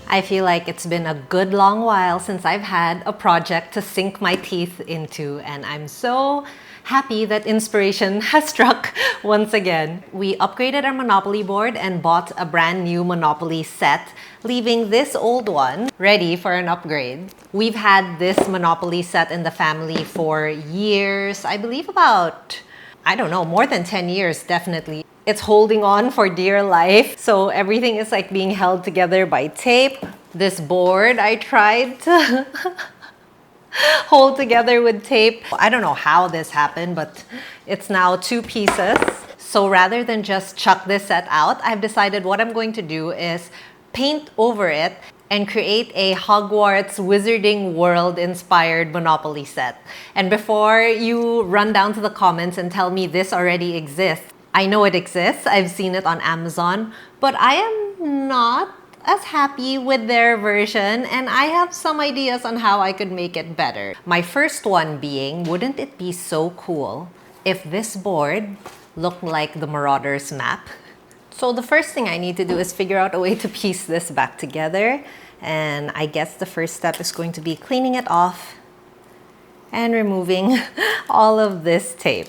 I feel like it's been a good long while since I've had a project to sink my teeth into, and I'm so happy that inspiration has struck once again. We upgraded our Monopoly board and bought a brand new Monopoly set, leaving this old one ready for an upgrade. We've had this Monopoly set in the family for years, I believe about, I don't know, more than 10 years, definitely. It's holding on for dear life. So everything is like being held together by tape. This board I tried to hold together with tape. I don't know how this happened, but it's now 2 pieces. So rather than just chuck this set out, I've decided what I'm going to do is paint over it and create a Hogwarts Wizarding World inspired Monopoly set. And before you run down to the comments and tell me this already exists, I know it exists, I've seen it on Amazon, but I am not as happy with their version, and I have some ideas on how I could make it better. My first one being, wouldn't it be so cool if this board looked like the Marauders map? So the first thing I need to do is figure out a way to piece this back together, and I guess the first step is going to be cleaning it off and removing all of this tape.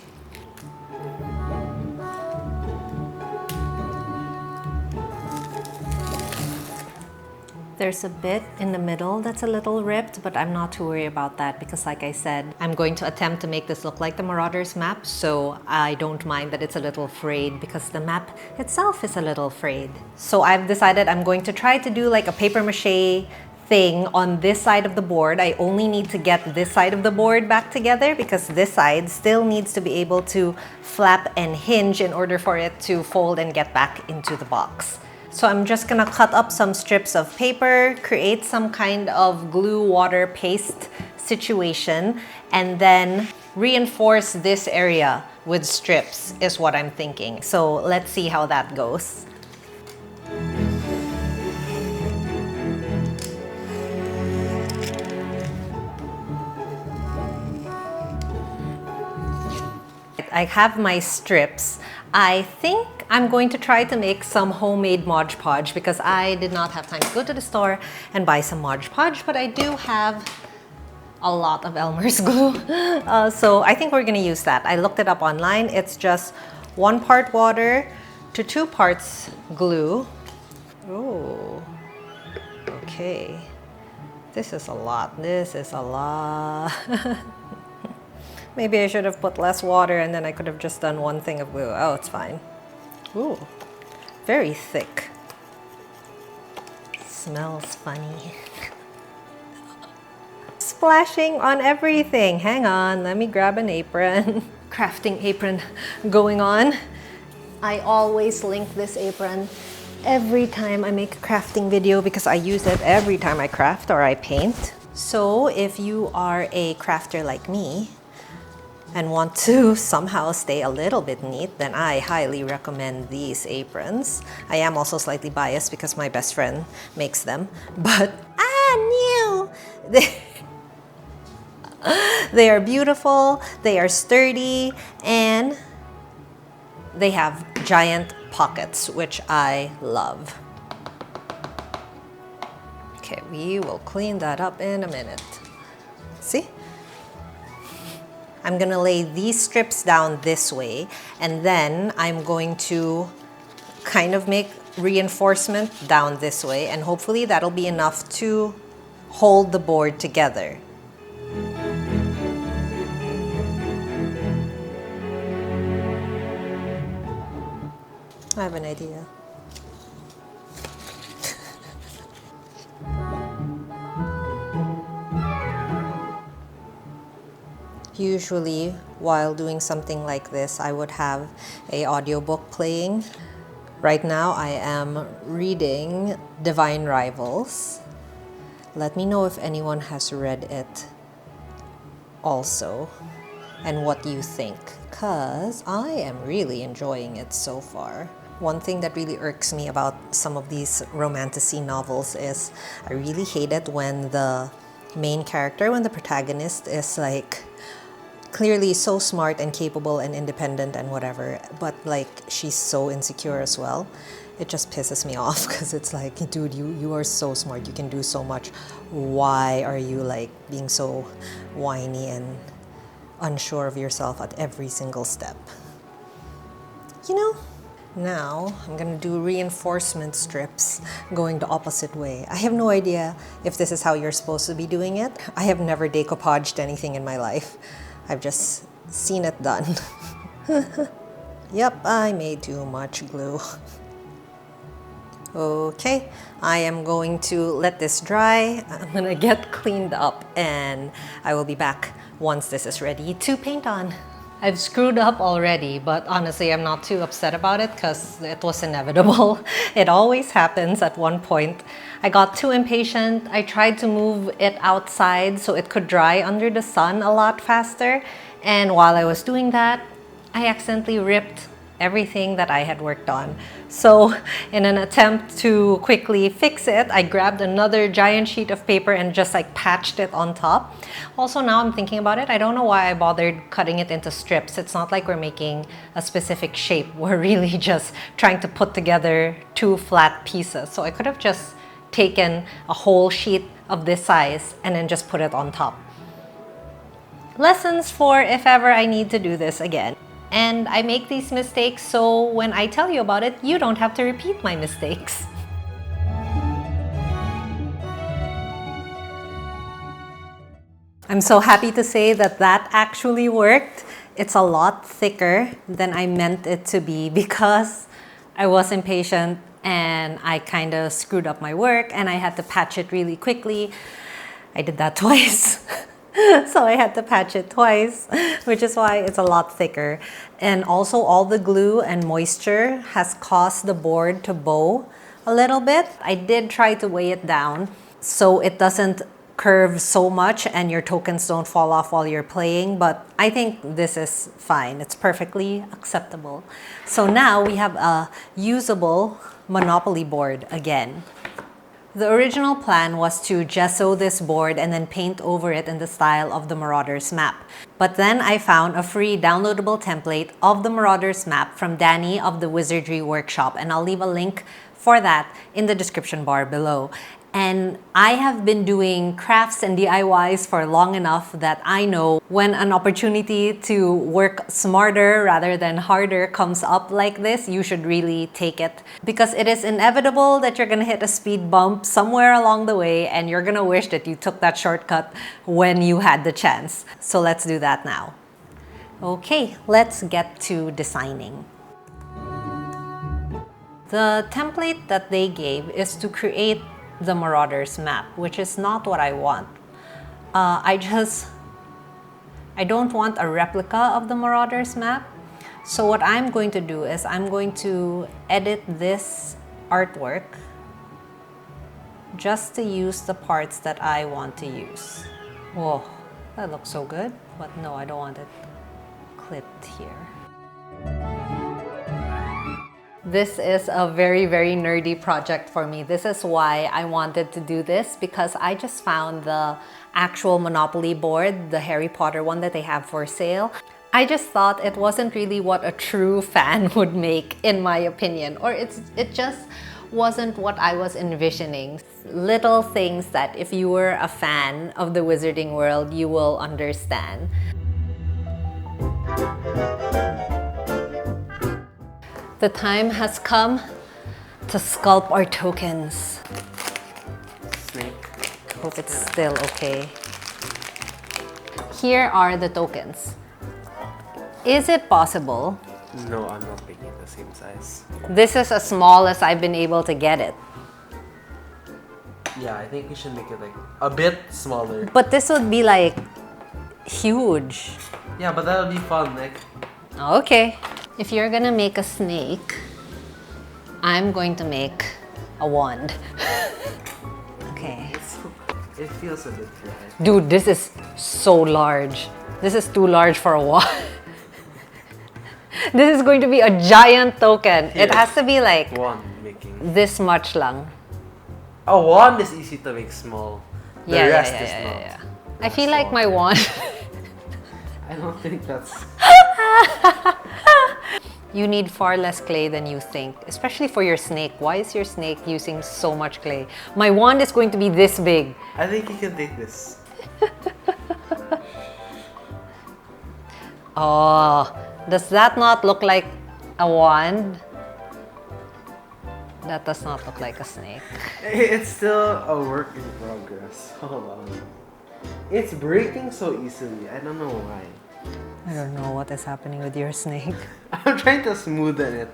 There's a bit in the middle that's a little ripped, but I'm not too worried about that because like I said, I'm going to attempt to make this look like the Marauders map, so I don't mind that it's a little frayed because the map itself is a little frayed. So I've decided I'm going to try to do like a paper mache thing on this side of the board. I only need to get this side of the board back together because this side still needs to be able to flap and hinge in order for it to fold and get back into the box. So I'm just gonna cut up some strips of paper, create some kind of glue water paste situation, and then reinforce this area with strips is what I'm thinking. So let's see how that goes. I have my strips. I think I'm going to try to make some homemade Mod Podge because I did not have time to go to the store and buy some Mod Podge, but I do have a lot of Elmer's glue. So I think we're gonna use that. I looked it up online. It's just 1 part water to 2 parts glue. Oh, okay. This is a lot. This is a lot. Maybe I should have put less water and then I could have just done 1 thing of glue. Oh, it's fine. Ooh, very thick. Smells funny. Splashing on everything. Hang on, let me grab an apron. Crafting apron going on. I always link this apron every time I make a crafting video because I use it every time I craft or I paint. So if you are a crafter like me, and want to somehow stay a little bit neat, then I highly recommend these aprons. I am also slightly biased because my best friend makes them, but new! They are beautiful, they are sturdy, and they have giant pockets, which I love. Okay, we will clean that up in a minute. See? I'm gonna lay these strips down this way, and then I'm going to kind of make reinforcement down this way, and hopefully that'll be enough to hold the board together. I have an idea. Usually, while doing something like this, I would have an audiobook playing. Right now, I am reading Divine Rivals. Let me know if anyone has read it also and what you think, because I am really enjoying it so far. One thing that really irks me about some of these romantasy novels is I really hate it when the main character, when the protagonist is like clearly so smart and capable and independent and whatever, but like she's so insecure as well. It just pisses me off because it's like, dude, you are so smart, you can do so much. Why are you like being so whiny and unsure of yourself at every single step? You know? Now, I'm gonna do reinforcement strips going the opposite way. I have no idea if this is how you're supposed to be doing it. I have never decoupaged anything in my life. I've just seen it done. Yep, I made too much glue. Okay, I am going to let this dry. I'm gonna get cleaned up and I will be back once this is ready to paint on. I've screwed up already, but honestly, I'm not too upset about it because it was inevitable. It always happens at one point. I got too impatient. I tried to move it outside so it could dry under the sun a lot faster. And while I was doing that, I accidentally ripped everything that I had worked on. So in an attempt to quickly fix it, I grabbed another giant sheet of paper and just like patched it on top. Also, now I'm thinking about it, I don't know why I bothered cutting it into strips. It's not like we're making a specific shape. We're really just trying to put together two flat pieces. So I could have just taken a whole sheet of this size and then just put it on top. Lessons for if ever I need to do this again. And I make these mistakes, so when I tell you about it, you don't have to repeat my mistakes. I'm so happy to say that that actually worked. It's a lot thicker than I meant it to be because I was impatient and I kind of screwed up my work and I had to patch it really quickly. I did that twice. So I had to patch it twice, which is why it's a lot thicker. And also all the glue and moisture has caused the board to bow a little bit. I did try to weigh it down so it doesn't curve so much and your tokens don't fall off while you're playing, but I think this is fine. It's perfectly acceptable. So now we have a usable Monopoly board again. The original plan was to gesso this board and then paint over it in the style of the Marauders map. But then I found a free downloadable template of the Marauders map from Danny of the Wizardry Workshop, and I'll leave a link for that in the description bar below. And I have been doing crafts and DIYs for long enough that I know when an opportunity to work smarter rather than harder comes up like this, you should really take it. Because it is inevitable that you're gonna hit a speed bump somewhere along the way and you're gonna wish that you took that shortcut when you had the chance. So let's do that now. Okay, let's get to designing. The template that they gave is to create the Marauders map, which is not what I want. I don't want a replica of the Marauders map. So what I'm going to do is I'm going to edit this artwork just to use the parts that I want to use. Whoa, that looks so good, but no, I don't want it clipped here. This is a very, very nerdy project for me. This is why I wanted to do this, because I just found the actual Monopoly board, the Harry Potter one that they have for sale. I just thought it wasn't really what a true fan would make, in my opinion, or it just wasn't what I was envisioning. Little things that if you were a fan of the wizarding world, you will understand. The time has come to sculpt our tokens. Snake. Hope it's still okay. Here are the tokens. Is it possible? No, I'm not making it the same size. This is as small as I've been able to get it. Yeah, I think we should make it like a bit smaller. But this would be like huge. Yeah, but that'll be fun, Nick. Okay. If you're gonna make a snake, I'm going to make a wand. Okay. It feels a bit dry. Dude, this is so large. This is too large for a wand. This is going to be a giant token. Here. It has to be like Wand making. this much lang. A wand is easy to make small. The rest is not. I feel like my wand. I don't think that's. You need far less clay than you think, especially for your snake. Why is your snake using so much clay? My wand is going to be this big. I think you can take this. Oh, does that not look like a wand? That does not look like a snake. It's still a work in progress. Hold on. It's breaking so easily. I don't know why. I don't know what is happening with your snake. I'm trying to smoothen it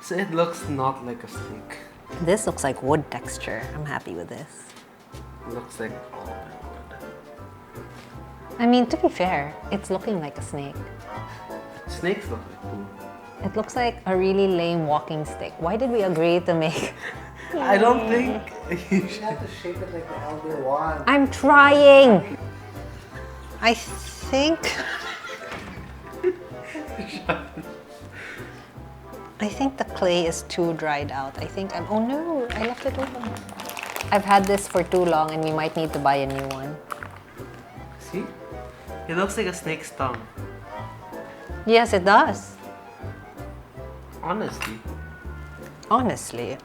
so it looks not like a snake. This looks like wood texture. I'm happy with this. It looks like all the wood. I mean, to be fair, it's looking like a snake. Snakes look like poo. It looks like a really lame walking stick. Why did we agree to make... I don't think you You have to shape it like the elder wand. I'm trying! I think... I think the clay is too dried out. I think I'm... Oh no! I left it open. I've had this for too long and we might need to buy a new one. See? It looks like a snake's tongue. Yes, it does. Honestly. Honestly.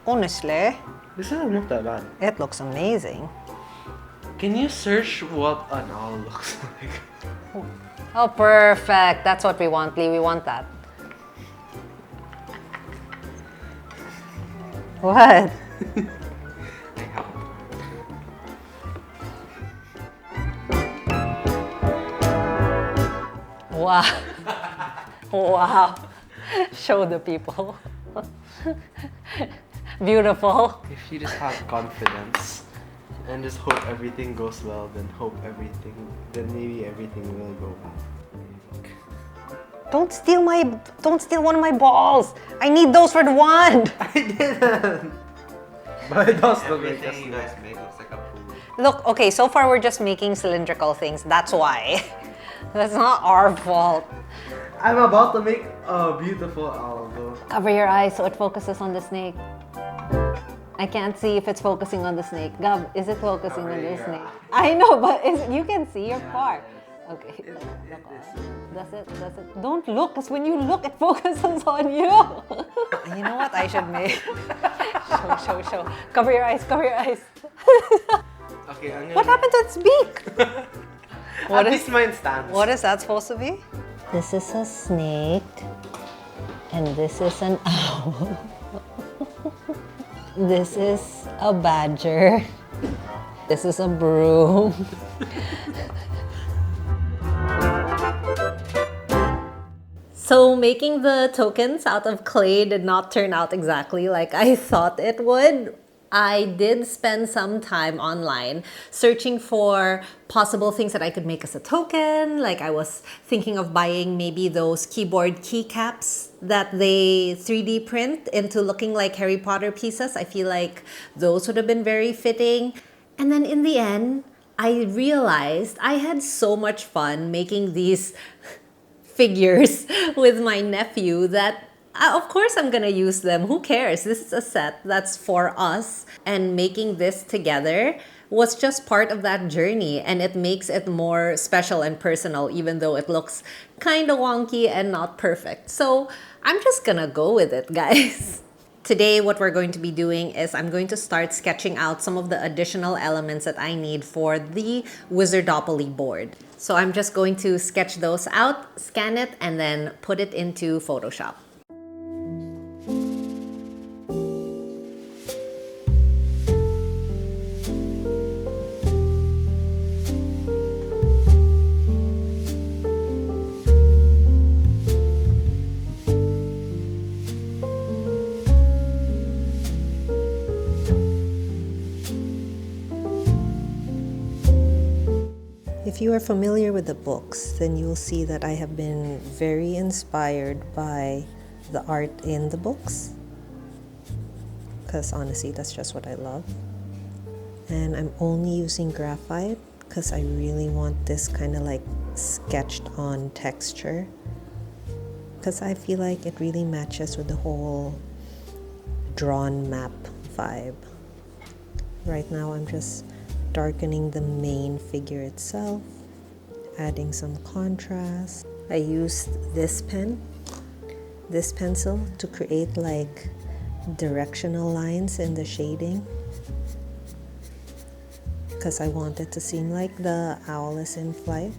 This doesn't look that bad. It looks amazing. Can you search what an owl looks like? Oh, perfect. That's what we want, Lee. We want that. What? I have. Wow. Wow. Show the people. Beautiful. If you just have confidence and just hope everything goes well, then maybe everything will go well. Don't steal one of my balls. I need those for the wand. I didn't. But it does look like a Everything you snake. guys make looks like a pool. Look, okay, so far we're just making cylindrical things. That's why. That's not our fault. I'm about to make a beautiful owl though. Cover your eyes so it focuses on the snake. I can't see if it's focusing on the snake. Gab, is it focusing on the snake? I know, but you can see your part. Okay. Does it? Don't look, because when you look, it focuses on you. You know what I should make? Show. Cover your eyes. Okay, I'm gonna. What happened to its beak? At least mine stands. What is that supposed to be? This is a snake, and this is an owl. This is a badger. This is a broom. So making the tokens out of clay did not turn out exactly like I thought it would. I did spend some time online searching for possible things that I could make as a token. Like I was thinking of buying maybe those keyboard keycaps that they 3D print into looking like Harry Potter pieces. I feel like those would have been very fitting. And then in the end, I realized I had so much fun making these figures with my nephew that of course I'm gonna use them. Who cares? This is a set that's for us, and making this together was just part of that journey, and it makes it more special and personal even though it looks kind of wonky and not perfect. So I'm just gonna go with it, guys. Today, what we're going to be doing is I'm going to start sketching out some of the additional elements that I need for the Wizardopoly board. So I'm just going to sketch those out, scan it, and then put it into Photoshop. If you are familiar with the books, then you will see that I have been very inspired by the art in the books. Because honestly, that's just what I love. And I'm only using graphite because I really want this kind of like sketched on texture. because I feel like it really matches with the whole drawn map vibe. Right now I'm just darkening the main figure itself, adding some contrast. I used this pencil to create like directional lines in the shading because I want it to seem like the owl is in flight.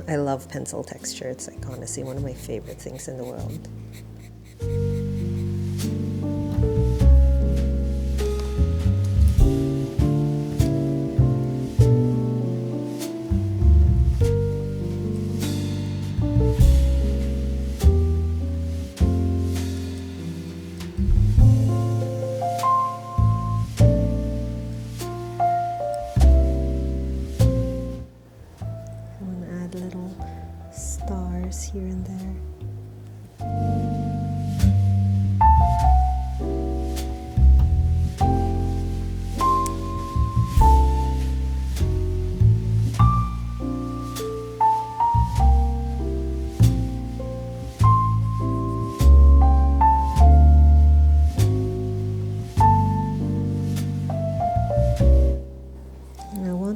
I love pencil texture. It's like honestly one of my favorite things in the world. Little stars here and there.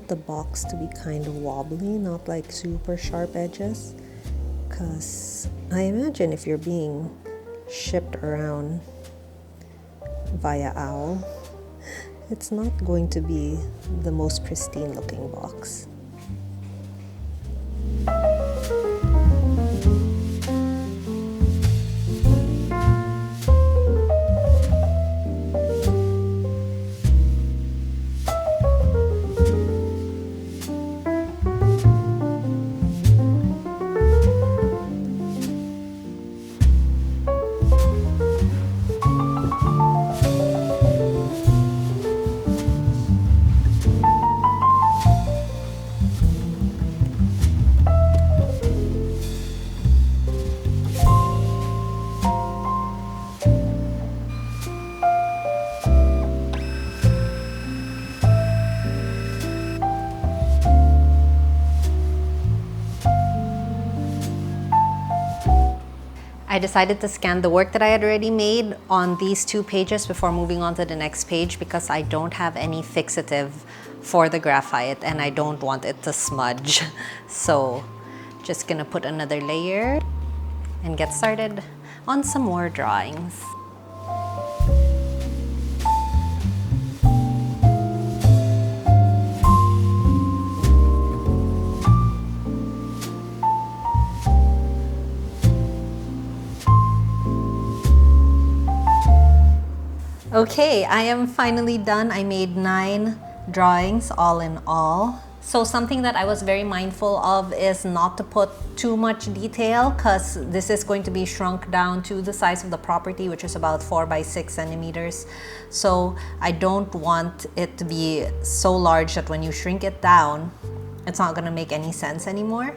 The box to be kind of wobbly, not like super sharp edges, because I imagine if you're being shipped around via owl, it's not going to be the most pristine looking box. I decided to scan the work that I had already made on these 2 pages before moving on to the next page because I don't have any fixative for the graphite and I don't want it to smudge. So just gonna put another layer and get started on some more drawings. Okay, I am finally done. I made 9 drawings all in all. So something that I was very mindful of is not to put too much detail because this is going to be shrunk down to the size of the property, which is about 4 by 6 centimeters. So I don't want it to be so large that when you shrink it down, it's not gonna make any sense anymore.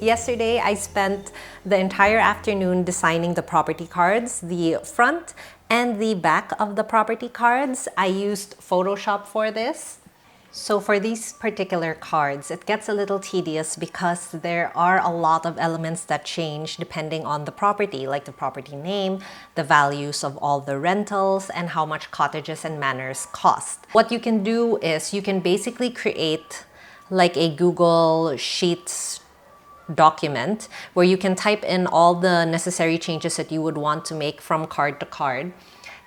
Yesterday, I spent the entire afternoon designing the property cards, the front and the back of the property cards. I used Photoshop for this. So for these particular cards, it gets a little tedious because there are a lot of elements that change depending on the property, like the property name, the values of all the rentals, and how much cottages and manors cost. What you can do is you can basically create like a Google Sheets document where you can type in all the necessary changes that you would want to make from card to card.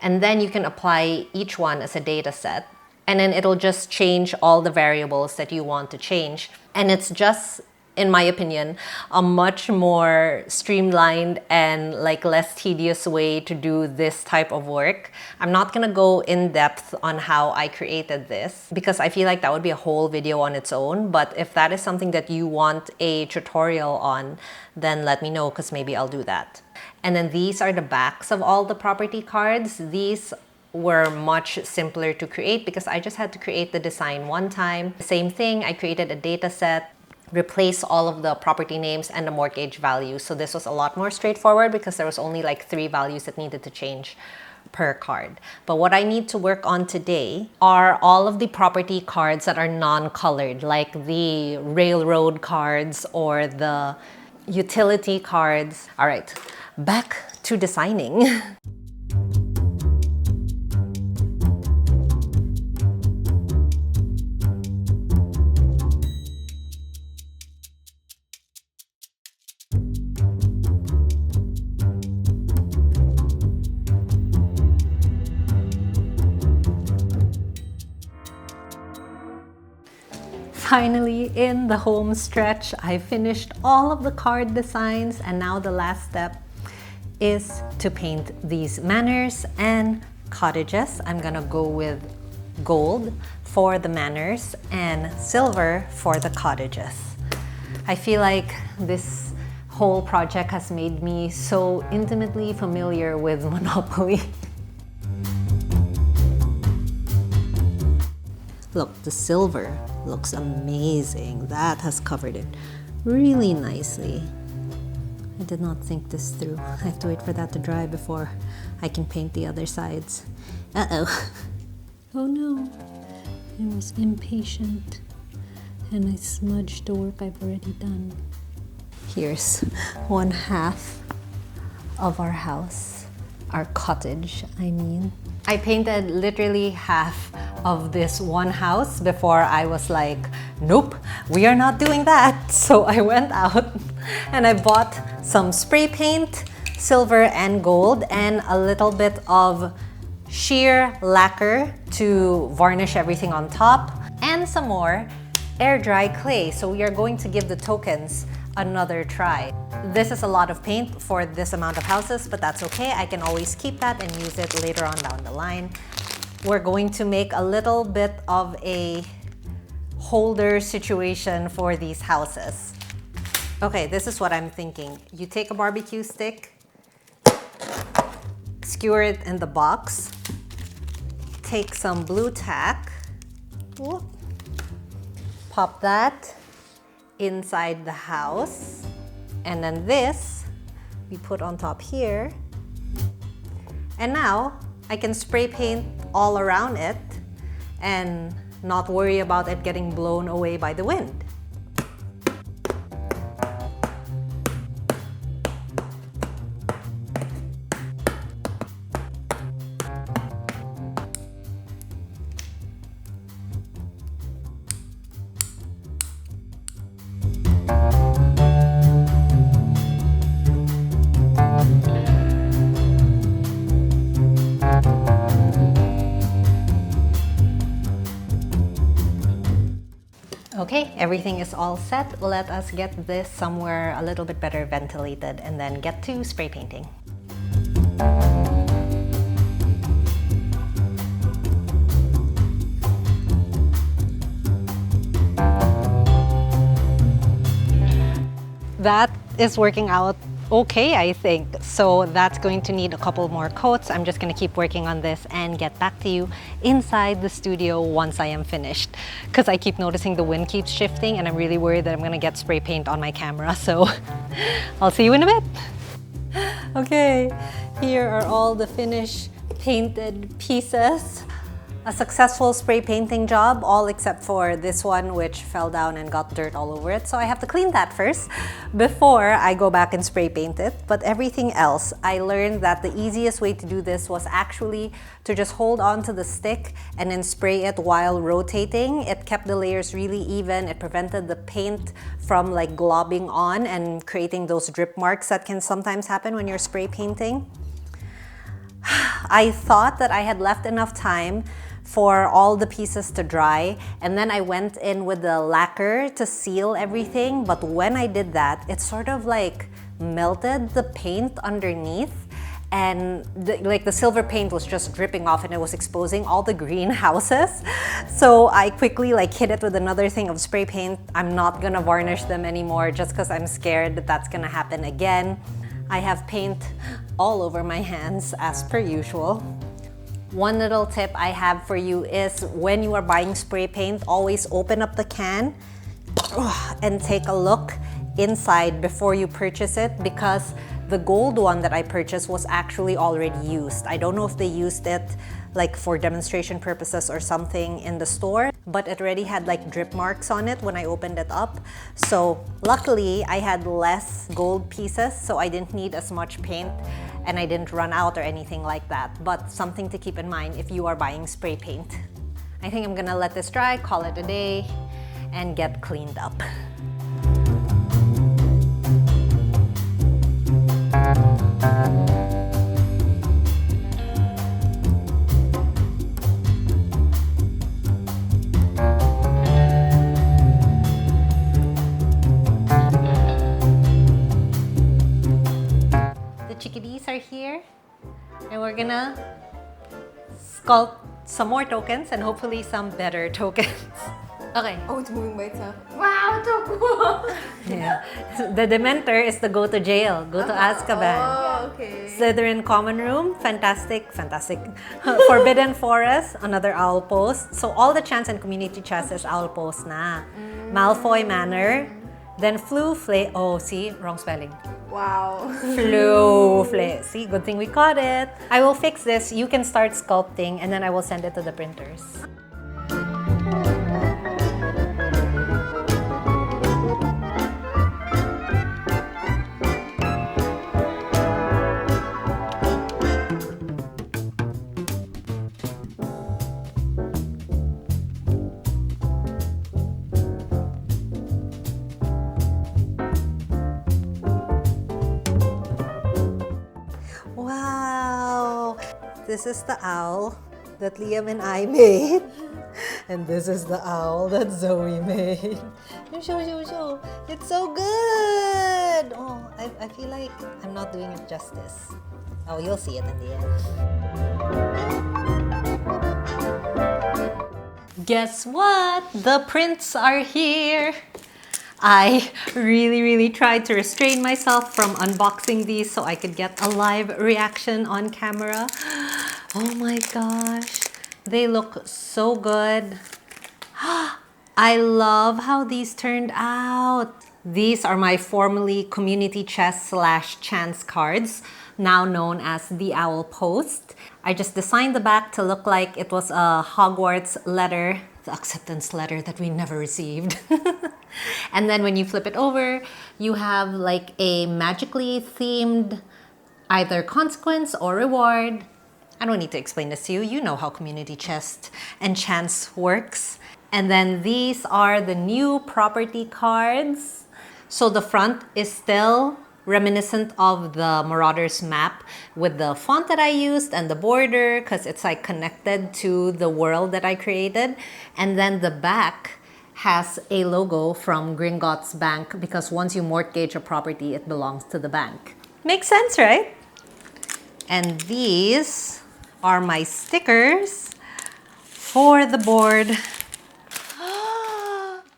And then you can apply each one as a data set. And then it'll just change all the variables that you want to change. And it's just in my opinion, a much more streamlined and like less tedious way to do this type of work. I'm not gonna go in depth on how I created this because I feel like that would be a whole video on its own. But if that is something that you want a tutorial on, then let me know because maybe I'll do that. And then these are the backs of all the property cards. These were much simpler to create because I just had to create the design one time. Same thing, I created a data set, replace all of the property names and the mortgage values. So this was a lot more straightforward because there was only like 3 values that needed to change per card. But what I need to work on today are all of the property cards that are non-colored, like the railroad cards or the utility cards. All right, back to designing. Finally, in the home stretch, I finished all of the card designs, and now the last step is to paint these manors and cottages. I'm gonna go with gold for the manors and silver for the cottages. I feel like this whole project has made me so intimately familiar with Monopoly. Look, the silver looks amazing. That has covered it really nicely. I did not think this through. I have to wait for that to dry before I can paint the other sides. Uh-oh. Oh no. I was impatient and I smudged the work I've already done. Here's 1/2 of our house. Our cottage, I mean. I painted literally half of this one house before I was like, nope, we are not doing that. So I went out and I bought some spray paint, silver and gold, and a little bit of sheer lacquer to varnish everything on top, and some more air dry clay. So we are going to give the tokens another try. This is a lot of paint for this amount of houses, but that's okay. I can always keep that and use it later on down the line. We're going to make a little bit of a holder situation for these houses. Okay, this is what I'm thinking. You take a barbecue stick, skewer it in the box, take some blue tack, whoop, pop that inside the house, and then this we put on top here, and now I can spray paint all around it and not worry about it getting blown away by the wind. Okay, everything is all set. Let us get this somewhere a little bit better ventilated and then get to spray painting. That is working out okay, I think. So that's going to need a couple more coats. I'm just gonna keep working on this and get back to you inside the studio once I am finished. Because I keep noticing the wind keeps shifting and I'm really worried that I'm gonna get spray paint on my camera. So I'll see you in a bit. Okay, here are all the finished painted pieces. A successful spray painting job, all except for this one which fell down and got dirt all over it. So I have to clean that first before I go back and spray paint it. But everything else, I learned that the easiest way to do this was actually to just hold on to the stick and then spray it while rotating. It kept the layers really even. It prevented the paint from like globbing on and creating those drip marks that can sometimes happen when you're spray painting. I thought that I had left enough time for all the pieces to dry, and then I went in with the lacquer to seal everything. But when I did that, it sort of like melted the paint underneath, and the silver paint was just dripping off, and it was exposing all the greenhouses. So I quickly like hit it with another thing of spray paint. I'm not gonna varnish them anymore just because I'm scared that that's gonna happen again. I have paint all over my hands as per usual. One little tip I have for you is when you are buying spray paint, always open up the can and take a look inside before you purchase it, because the gold one that I purchased was actually already used. I don't know if they used it like for demonstration purposes or something in the store, but it already had like drip marks on it when I opened it up. So luckily I had less gold pieces, so I didn't need as much paint and I didn't run out or anything like that. But something to keep in mind if you are buying spray paint. I think I'm gonna let this dry, call it a day, and get cleaned up. The chickadees are here, and we're gonna sculpt some more tokens and hopefully some better tokens. Okay. Oh, it's moving by itself. Wow, so cool! Yeah. The Dementor is the go to jail, go to Azkaban. Oh, okay. Slytherin Common Room, fantastic. Forbidden Forest, another owl post. So all the chants and community chests is owl post na. Malfoy Manor, then oh see, wrong spelling. Wow. See, good thing we caught it. I will fix this, you can start sculpting, and then I will send it to the printers. Wow! This is the owl that Liam and I made. And this is the owl that Zoe made. Show. It's so good! Oh, I feel like I'm not doing it justice. Oh, you'll see it in the end. Guess what? The prints are here! I really tried to restrain myself from unboxing these so I could get a live reaction on camera. Oh my gosh, they look so good. I love how these turned out. These are my formerly community chest / chance cards, now known as the Owl Post. I just designed the back to look like it was a Hogwarts letter, the acceptance letter that we never received. And then when you flip it over, you have like a magically themed either consequence or reward. I don't need to explain this to you. You know how community chest and chance works. And then these are the new property cards. So the front is still reminiscent of the Marauders map with the font that I used and the border because it's like connected to the world that I created. And then the back has a logo from Gringotts Bank because once you mortgage a property, it belongs to the bank. Makes sense, right? And these are my stickers for the board.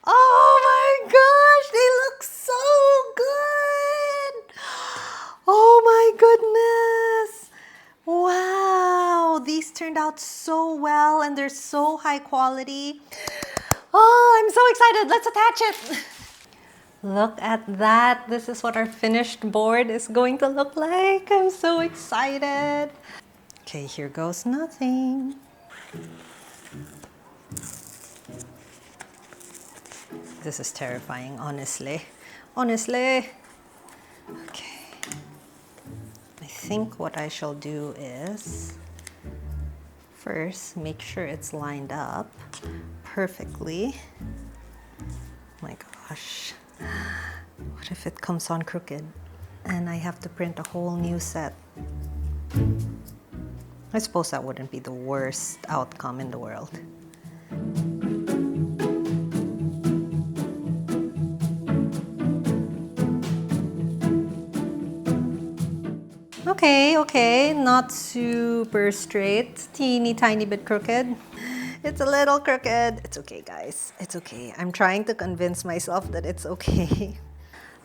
Oh my gosh, they look so good! Oh my goodness! Wow, these turned out so well and they're so high quality. Oh, I'm so excited. Let's attach it. Look at that. This is what our finished board is going to look like. I'm so excited. Okay, here goes nothing. This is terrifying, honestly. Okay. I think what I shall do is first make sure it's lined up perfectly. Oh my gosh. What if it comes on crooked and I have to print a whole new set? I suppose that wouldn't be the worst outcome in the world. Okay, not super straight, teeny tiny bit crooked. It's a little crooked. It's okay, guys. It's okay. I'm trying to convince myself that it's okay.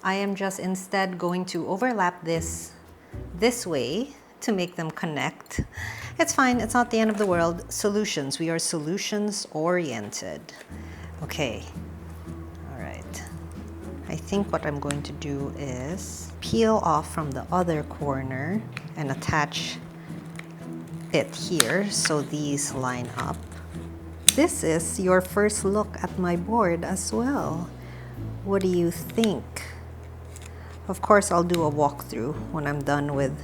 I am just instead going to overlap this way to make them connect. It's fine. It's not the end of the world. Solutions. We are solutions oriented. Okay. All right. I think what I'm going to do is peel off from the other corner and attach it here so these line up. This is your first look at my board as well. What do you think? Of course, I'll do a walkthrough when I'm done with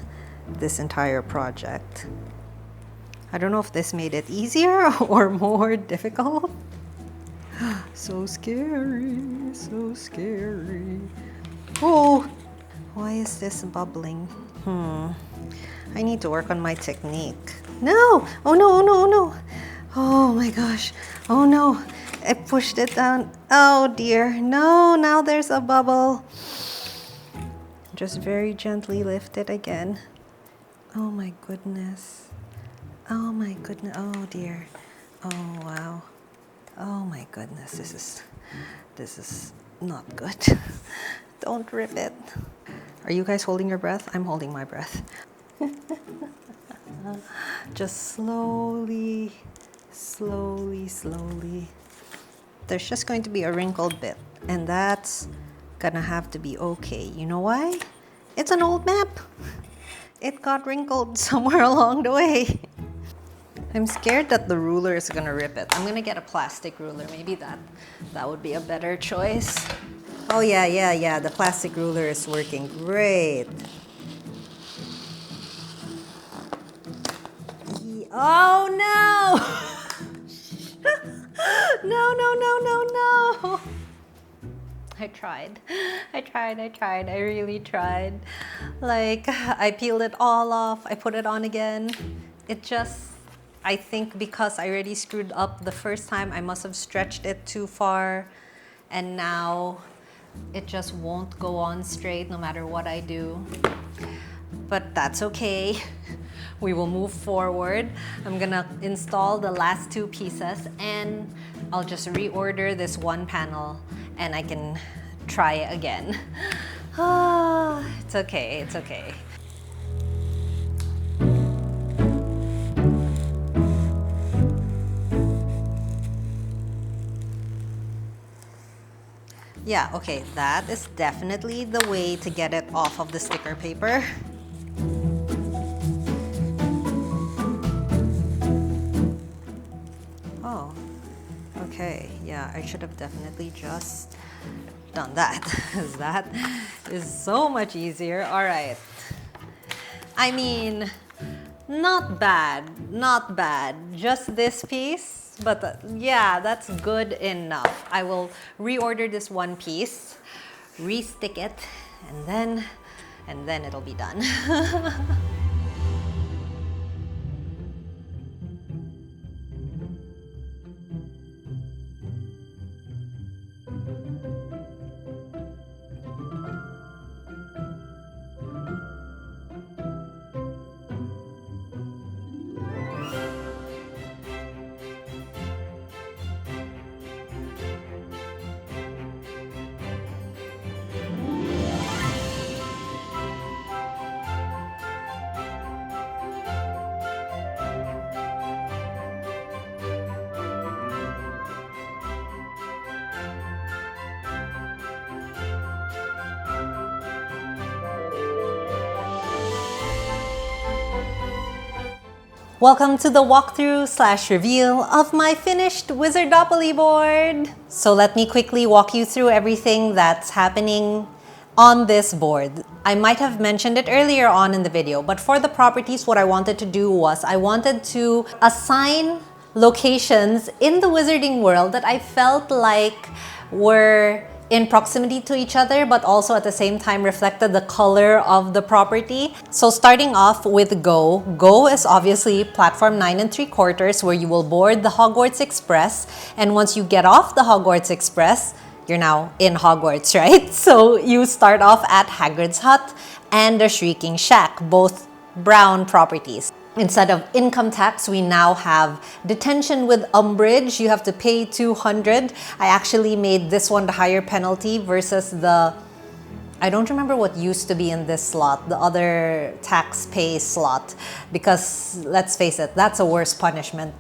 this entire project. I don't know if this made it easier or more difficult. So scary, so scary. Oh, why is this bubbling? I need to work on my technique. No! Oh no, oh no, oh no! Oh my gosh. Oh no. I pushed it down. Oh dear. No, now there's a bubble. Just very gently lift it again. Oh my goodness. Oh my goodness. Oh dear. Oh wow. Oh my goodness. This is not good. Don't rip it. Are you guys holding your breath? I'm holding my breath. Just slowly, slowly, slowly. There's just going to be a wrinkled bit, and that's gonna have to be okay. You know why? It's an old map. It got wrinkled somewhere along the way. I'm scared that the ruler is gonna rip it. I'm gonna get a plastic ruler. Maybe that would be a better choice. Oh yeah. The plastic ruler is working great. Oh no! No. I tried. I really tried. Like, I peeled it all off. I put it on again. It just, I think because I already screwed up the first time, I must have stretched it too far. And now it just won't go on straight no matter what I do. But that's okay. We will move forward. I'm gonna install the last two pieces and I'll just reorder this one panel and I can try again. It's okay. Yeah, okay, that is definitely the way to get it off of the sticker paper. Oh, okay, yeah, I should have definitely just done that, because that is so much easier. All right. I mean, not bad. Just this piece. But yeah, that's good enough. I will reorder this one piece, re-stick it, and then it'll be done. Welcome to the walkthrough/reveal of my finished Wizardopoly board. So let me quickly walk you through everything that's happening on this board. I might have mentioned it earlier on in the video, but for the properties, what I wanted to do was I wanted to assign locations in the wizarding world that I felt like were in proximity to each other, but also at the same time reflected the color of the property. So starting off with Go. Go is obviously platform 9 3/4, where you will board the Hogwarts Express. And once you get off the Hogwarts Express, you're now in Hogwarts, right? So you start off at Hagrid's Hut and the Shrieking Shack, both brown properties. Instead of income tax, we now have detention with umbrage. You have to pay 200. I actually made this one the higher penalty versus the, I don't remember what used to be in this slot, the other tax pay slot, because let's face it, that's a worse punishment.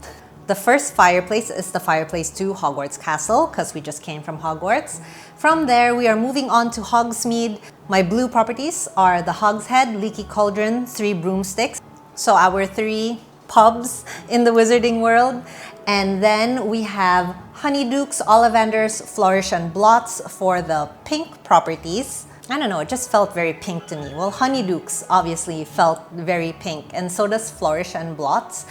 The first fireplace is the fireplace to Hogwarts Castle, because we just came from Hogwarts. From there, we are moving on to Hogsmeade. My blue properties are the Hogshead, Leaky Cauldron, 3 Broomsticks. So our 3 pubs in the wizarding world. And then we have Honeydukes, Ollivanders, Flourish and Blots for the pink properties. I don't know, it just felt very pink to me. Well, Honeydukes obviously felt very pink, and so does Flourish and Blots.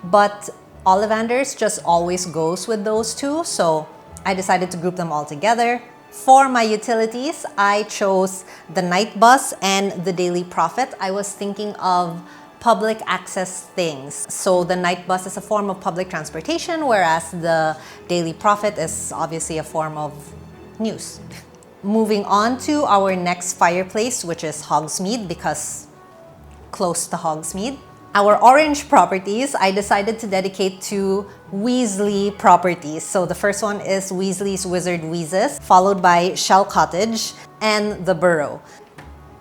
But Ollivanders just always goes with those two, so I decided to group them all together. For my utilities, I chose the Night Bus and the Daily Prophet. I was thinking of public access things. So the Night Bus is a form of public transportation, whereas the Daily Prophet is obviously a form of news. Moving on to our next fireplace, which is Hogsmeade, because close to Hogsmeade. Our orange properties, I decided to dedicate to Weasley properties. So the first one is Weasley's Wizard Wheezes, followed by Shell Cottage and the Burrow.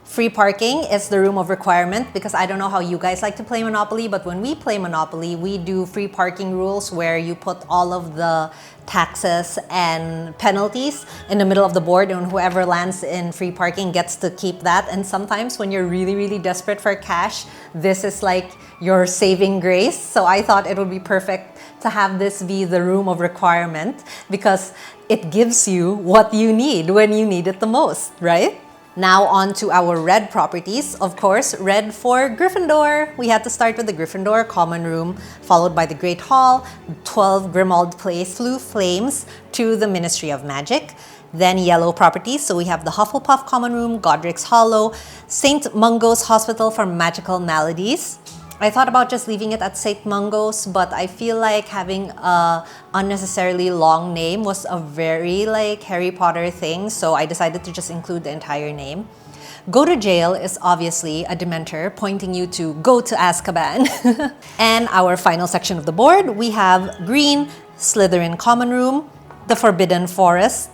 Free parking is the room of requirement, because I don't know how you guys like to play Monopoly, but when we play Monopoly, we do free parking rules where you put all of the taxes and penalties in the middle of the board, and whoever lands in free parking gets to keep that. And sometimes when you're really, really desperate for cash, this is like your saving grace. So I thought it would be perfect to have this be the room of requirement, because it gives you what you need when you need it the most, right? Now on to our red properties. Of course, red for Gryffindor. We had to start with the Gryffindor Common Room, followed by the Great Hall, 12 Grimmauld Place, Flew Flames to the Ministry of Magic. Then yellow properties, so we have the Hufflepuff Common Room, Godric's Hollow, St. Mungo's Hospital for Magical Maladies. I thought about just leaving it at St. Mungo's, but I feel like having a unnecessarily long name was a very like Harry Potter thing, so I decided to just include the entire name. Go to jail is obviously a Dementor pointing you to go to Azkaban. And our final section of the board, we have green, Slytherin Common Room, the Forbidden Forest,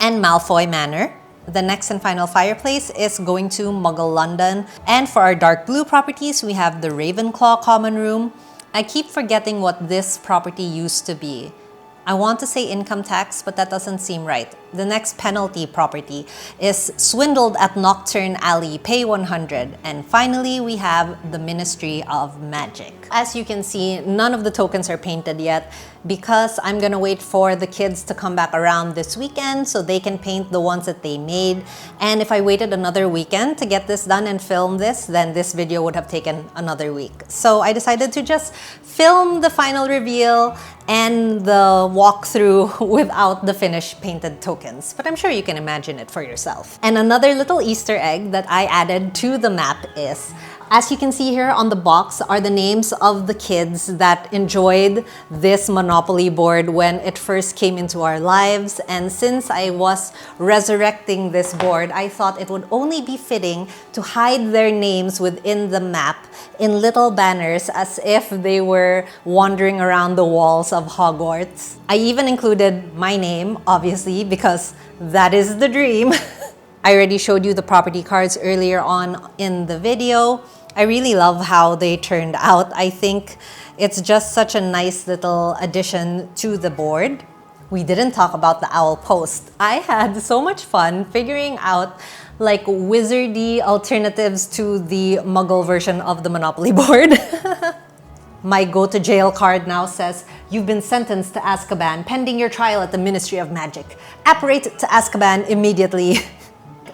and Malfoy Manor. The next and final fireplace is going to Muggle London. And for our dark blue properties, we have the Ravenclaw Common Room. I keep forgetting what this property used to be. I want to say income tax, but that doesn't seem right. The next penalty property is Swindled at Nocturne Alley, pay 100. And finally, we have the Ministry of Magic. As you can see, none of the tokens are painted yet, because I'm gonna wait for the kids to come back around this weekend so they can paint the ones that they made. And if I waited another weekend to get this done and film this, then this video would have taken another week. So I decided to just film the final reveal and the walkthrough without the finished painted tokens. But I'm sure you can imagine it for yourself. And another little Easter egg that I added to the map is, as you can see here on the box, are the names of the kids that enjoyed this Monopoly board when it first came into our lives. And since I was resurrecting this board, I thought it would only be fitting to hide their names within the map in little banners as if they were wandering around the walls of Hogwarts. I even included my name, obviously, because that is the dream. I already showed you the property cards earlier on in the video. I really love how they turned out. I think it's just such a nice little addition to the board. We didn't talk about the owl post. I had so much fun figuring out like wizardy alternatives to the Muggle version of the Monopoly board. My go to jail card now says, "You've been sentenced to Azkaban pending your trial at the Ministry of Magic. Apparate to Azkaban immediately."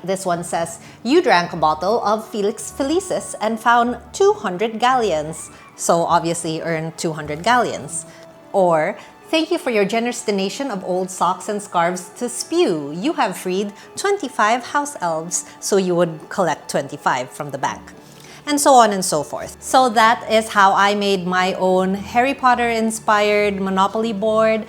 This one says, "You drank a bottle of Felix Felicis and found 200 galleons. So obviously earned 200 galleons. Or, Thank you for your generous donation of old socks and scarves to Spew. You have freed 25 house elves, so you would collect 25 from the bank. And so on and so forth. So that is how I made my own Harry Potter inspired Monopoly board,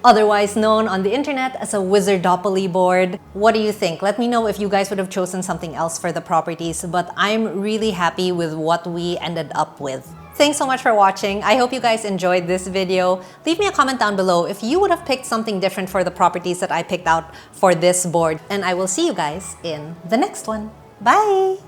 otherwise known on the internet as a Wizardopoly board. What do you think? Let me know if you guys would have chosen something else for the properties, but I'm really happy with what we ended up with. Thanks so much for watching. I hope you guys enjoyed this video. Leave me a comment down below if you would have picked something different for the properties that I picked out for this board. And I will see you guys in the next one. Bye!